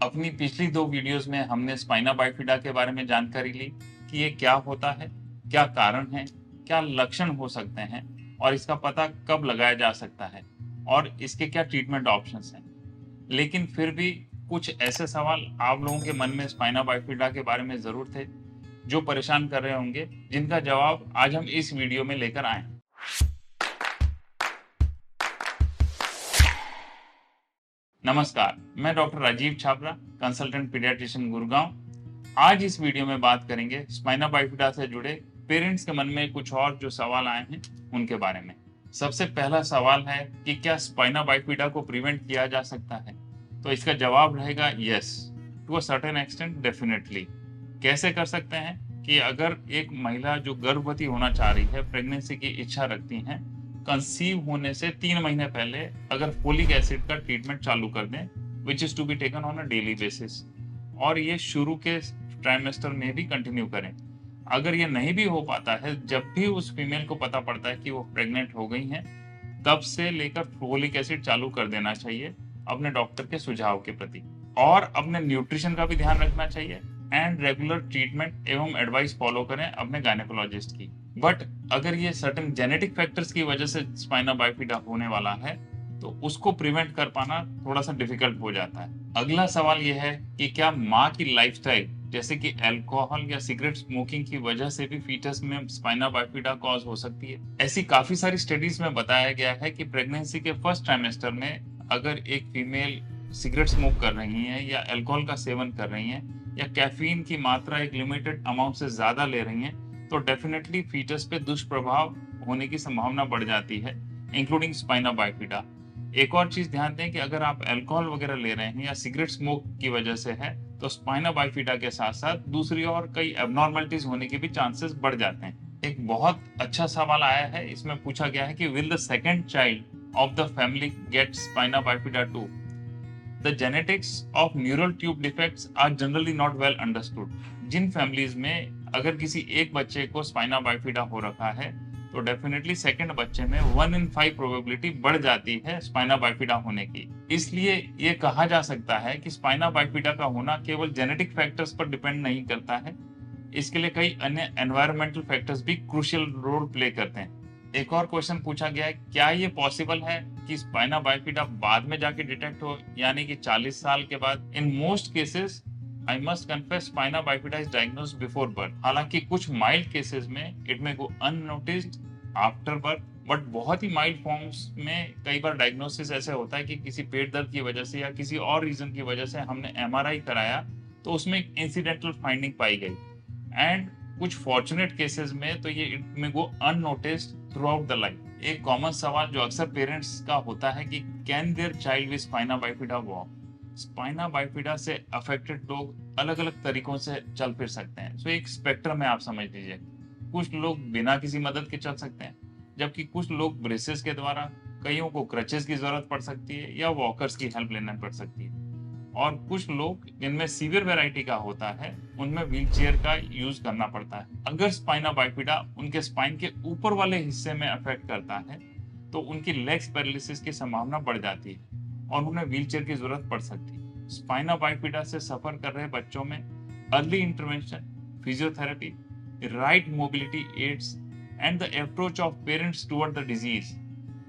अपनी पिछली 2 वीडियोज़ में हमने स्पाइना बाइफिडा के बारे में जानकारी ली कि ये क्या होता है, क्या कारण हैं, क्या लक्षण हो सकते हैं और इसका पता कब लगाया जा सकता है और इसके क्या ट्रीटमेंट ऑप्शंस हैं। लेकिन फिर भी कुछ ऐसे सवाल आप लोगों के मन में स्पाइना बाइफिडा के बारे में ज़रूर थे, जो परेशान कर रहे होंगे, जिनका जवाब आज हम इस वीडियो में लेकर आए हैं। नमस्कार, मैं doctor Rajiv Chhabra, consultant paediatrician Gurgaon. आज इस वीडियो में बात करेंगे स्पाइना बाइफिडा से जुड़े पेरेंट्स के मन में कुछ और जो सवाल आए हैं उनके बारे में। सबसे पहला सवाल है कि क्या स्पाइना बाइफिडा को प्रिवेंट किया जा सकता है? तो इसका जवाब रहेगा yes, to a certain extent definitely. कैसे कर सकते हैं कि अगर एक महिला जो गर्भवती होना चाह रही है, प्रेगनेंसी की इच्छा रखती हैं, कंसीव होने से 3 महीने पहले अगर फोलिक एसिड का ट्रीटमेंट चालू कर दें, which is to be taken on a daily basis, और ये शुरू के ट्राइमेस्टर में भी कंटिन्यू करें। अगर ये नहीं भी हो पाता है, जब भी उस फीमेल को पता पड़ता है कि वो प्रेग्नेंट हो गई हैं, तब से लेकर फोलिक एसिड चालू कर देना चाहिए अपने डॉक्टर के सुझाव के प्रति। और अपने न्यूट्रिशन का भी ध्यान रखना चाहिए एंड रेगुलर ट्रीटमेंट एवं एडवाइस फॉलो करें अपने गायनेकोलॉजिस्ट की। बट अगर ये सर्टेन जेनेटिक फैक्टर्स की वजह से स्पाइना बाइफिडा होने वाला है, तो उसको प्रिवेंट कर पाना थोड़ा सा डिफिकल्ट हो जाता है। अगला सवाल यह है कि क्या माँ की लाइफस्टाइल जैसे कि अल्कोहल या सिगरेट स्मोकिंग की वजह से भी फीटस में स्पाइना बाइफिडा कॉज हो सकती है? ऐसी काफी सारी स्टडीज में बताया गया है कि प्रेगनेंसी के फर्स्ट ट्राइमेस्टर में अगर एक फीमेल सिगरेट स्मोक कर रही हैं या अल्कोहल का सेवन कर रही हैं या कैफीन की मात्रा एक लिमिटेड अमाउंट से ज्यादा ले रही हैं, तो डेफिनेटली फीटस पे दुष्प्रभाव होने की संभावना बढ़ जाती है, इंक्लूडिंग स्पाइना बाइफिडा। एक और चीज ध्यान दें कि अगर आप अल्कोहल वगैरह ले रहे हैं या सिगरेट स्मोक की वजह से है, तो स्पाइना बाइफिडा के साथ साथ दूसरी और कई एबनॉर्मलिटीज होने के भी चांसेस बढ़ जाते हैं। एक बहुत अच्छा सवाल आया है, इसमें पूछा गया है कि will the second child of the family get spina bifida too? The genetics of neural tube defects are generally not well understood. जिन फैमिलीज में अगर किसी एक बच्चे को स्पाइना बाइफिडा हो रखा है, तो डेफिनेटली सेकंड बच्चे में 1 in 5 प्रोबेबिलिटी बढ़ जाती है स्पाइना बाइफिडा होने की। इसलिए ये कहा जा सकता है कि स्पाइना बाइफिडा का होना केवल जेनेटिक फैक्टर्स पर डिपेंड नहीं करता है, इसके लिए कई अन्य एनवायरमेंटल फैक्टर्स भी क्रूशियल रोल प्ले करते हैं। एक और क्वेश्चन पूछा गया है, क्या ये पॉसिबल है कि स्पाइना बाइफिडा बाद में जाके डिटेक्ट हो, यानी कि 40 साल के बाद? In most cases I must confess spina bifida is diagnosed before birth. हालांकि कुछ माइल्ड केसेस में it may go unnoticed after birth, but बहुत ही माइल्ड फॉर्म्स में कई बार डायग्नोसिस ऐसे होता है कि किसी पेट दर्द की वजह से या किसी और रीजन की वजह से हमने एमआरआई कराया, तो उसमें एक इंसिडेंटल फाइंडिंग पाई गई, एंड कुछ फॉर्चुनेट केसेस में तो ये it may go unnoticed throughout the life. एक कॉमन सवाल जो अक्सर पेरेंट्स का होता है कि can their child with spina bifida walk? Spina bifida से अफेक्टेड लोग अलग अलग तरीकों से चल फिर सकते हैं, सो एक स्पेक्ट्रम है, आप समझ लीजिए। कुछ लोग बिना किसी मदद के चल सकते हैं, जबकि कुछ लोग ब्रेसेस के द्वारा, कईयों को क्रचेस की जरूरत पड़ सकती है या वॉकर्स की हेल्प लेना पड़ सकती है, और कुछ लोग जिनमें सीवियर वैरायटी का होता है उनमें व्हीलचेयर का यूज करना पड़ता है। अगर स्पाइना बाइफिडा उनके स्पाइन के ऊपर वाले हिस्से में अफेक्ट करता है, तो उनकी लेग्स पैरालिसिस की संभावना बढ़ जाती है और उन्हें व्हीलचेयर की जरूरत पड़ सकती है। स्पाइना बाइफिडा से सफर कर रहे बच्चों में early intervention, physiotherapy, right mobility aids and the approach of parents toward the disease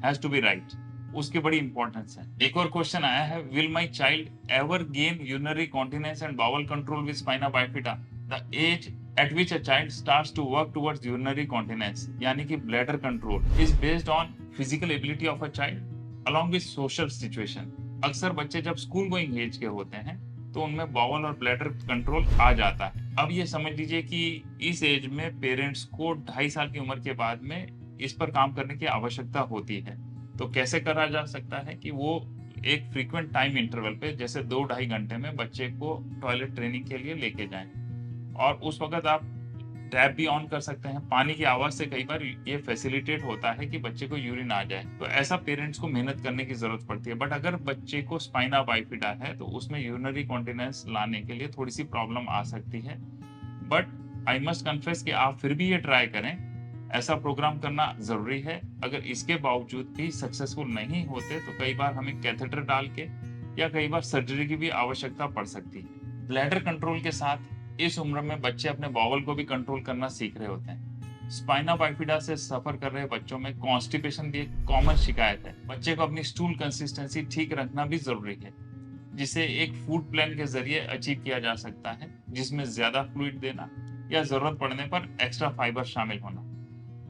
has to be right, उसकी बड़ी इंपॉर्टेंस है। एक और क्वेश्चन आया है, will my child ever gain urinary continence and bowel control with spina bifida? The age at which a child starts to work towards urinary continence यानी कि bladder control is based on physical ability of a child along with social situation. अक्सर बच्चे जब school going as के होते हैं, तो उनमें बाउल और ब्लैडर कंट्रोल आ जाता है। अब ये समझ लीजिए कि इस एज में पेरेंट्स को 2.5 साल की उम्र के बाद में इस पर काम करने की आवश्यकता होती है। तो कैसे करा जा सकता है कि वो एक फ्रीक्वेंट टाइम इंटरवल पे, जैसे 2-2.5 घंटे में बच्चे को टॉयलेट ट्रेनिंग के लिए लेके जाएं, और उस वक्त आप टैप भी ऑन कर सकते हैं। पानी की आवाज से कई बार ये फैसिलिटेट होता है कि बच्चे को यूरिन आ जाए, तो ऐसा पेरेंट्स को मेहनत करने की जरूरत पड़ती है। बट अगर बच्चे को स्पाइना बाइफिडा है, तो उसमें यूरिनरी कॉन्टिनेंस लाने के लिए थोड़ी सी प्रॉब्लम आ सकती है। बट आई मस्ट कन्फेस कि आप फिर भी ये ट्राई करें, ऐसा प्रोग्राम करना जरूरी है। अगर इसके बावजूद भी सक्सेसफुल नहीं होते, तो कई बार हमें कैथेटर डाल के या कई बार सर्जरी की भी आवश्यकता पड़ सकती है। ब्लैडर कंट्रोल के साथ इस उम्र में बच्चे अपने बॉवल को भी कंट्रोल करना सीख रहे होते हैं। स्पाइना बाइफिडा से सफर कर रहे बच्चों में कॉन्स्टिपेशन भी एक कॉमन शिकायत है। बच्चे को अपनी स्टूल कंसिस्टेंसी ठीक रखना भी जरूरी है, जिसे एक फूड प्लान के जरिए अचीव किया जा सकता है, जिसमें ज्यादा फ्लूइड देना या जरूरत पड़ने पर एक्स्ट्रा फाइबर शामिल होना।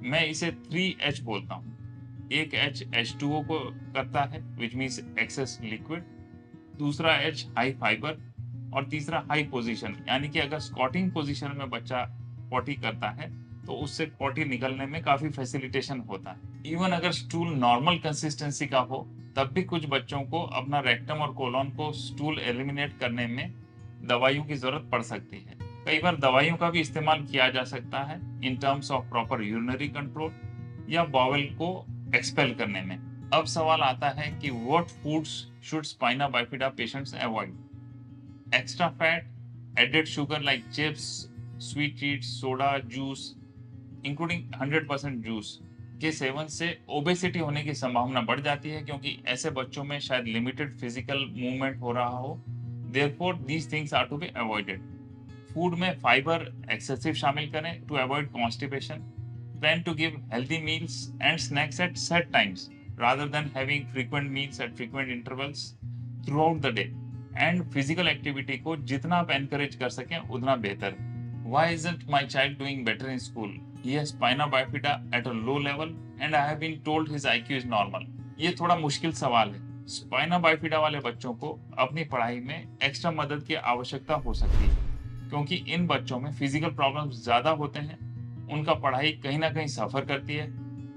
मैं इसे 3H बोलता हूँ। एक H H2O को करता है, विच मीन्स एक्सेस लिक्विड, दूसरा H हाई फाइबर और तीसरा हाई पोजीशन, यानी कि अगर स्क्वाटिंग पोजीशन में बच्चा पॉटी करता है तो उससे पॉटी निकलने में काफी फैसिलिटेशन होता है। इवन अगर स्टूल नॉर्मल कंसिस्टेंसी का हो तब भी कुछ बच्चों को अपना रेक्टम और कोलोन को स्टूल एलिमिनेट करने में दवाइयों की जरूरत पड़ सकती है। कई बार दवाइयों का भी इस्तेमाल किया जा सकता है in terms of proper urinary control या बॉवल को एक्सपेल करने में। अब सवाल आता है कि what foods should spina bifida patients avoid? Extra fat, added sugar like chips, sweet treats, soda, juice including 100% juice के सेवन से ओबेसिटी होने की संभावना बढ़ जाती है, क्योंकि ऐसे बच्चों में शायद लिमिटेड फिजिकल मूवमेंट हो रहा हो। Therefore these things are to be avoided. Food में फाइबर एक्सेसिव शामिल करें to avoid constipation. Plan to give healthy meals and snacks at set times rather than having frequent meals at frequent intervals throughout the day. And physical activity को जितना आप encourage कर सकें उतना बेहतर। Why isn't my child doing better in school? He has spina bifida at a low level and I have been told his IQ is normal. ये थोड़ा मुश्किल सवाल है। स्पाइना बाइफिडा वाले बच्चों को अपनी पढ़ाई में एक्स्ट्रा मदद की आवश्यकता हो सकती है, क्योंकि इन बच्चों में फिजिकल प्रॉब्लम्स ज्यादा होते हैं, उनका पढ़ाई कहीं ना कहीं सफर करती है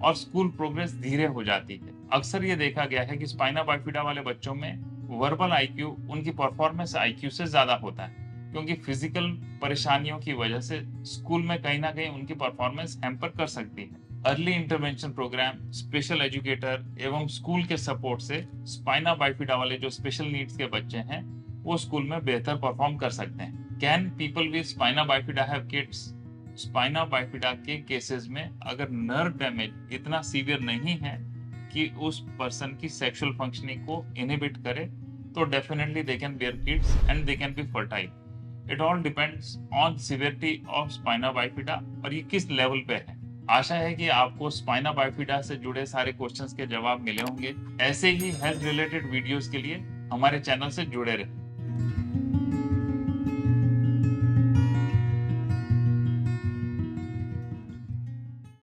और स्कूल प्रोग्रेस धीरे हो जाती है। अक्सर ये देखा गया है कि स्पाइना बाइफिडा वाले बच्चों में वर्बल आईक्यू उनकी परफॉर्मेंस आईक्यू से ज्यादा होता है, क्योंकि फिजिकल परेशानियों की वजह से स्कूल में कहीं ना कहीं उनकी परफॉर्मेंस हैम्पर कर सकती है। Early intervention programme, special educator एवं स्कूल के सपोर्ट से स्पाइना बाइफिडा वाले जो स्पेशल नीड्स के बच्चे हैं वो स्कूल में बेहतर परफॉर्म कर सकते हैं। Can people with spina bifida have kids? Spina bifida के केसेस में अगर नर्व डैमेज इतना सीवियर नहीं है कि उस पर्सन की सेक्सुअल फंक्शनिंग को इनहिबिट करे, तो definitely they can bear kids and they can be fertile. It all depends on severity of spina bifida और ये किस लेवल पे है। आशा है कि आपको स्पाइना बाइफिडा से जुड़े सारे क्वेश्चंस के जवाब मिले होंगे। ऐसे ही हेल्थ रिलेटेड वीडियोस के लिए हमारे चैनल से जुड़े रहें।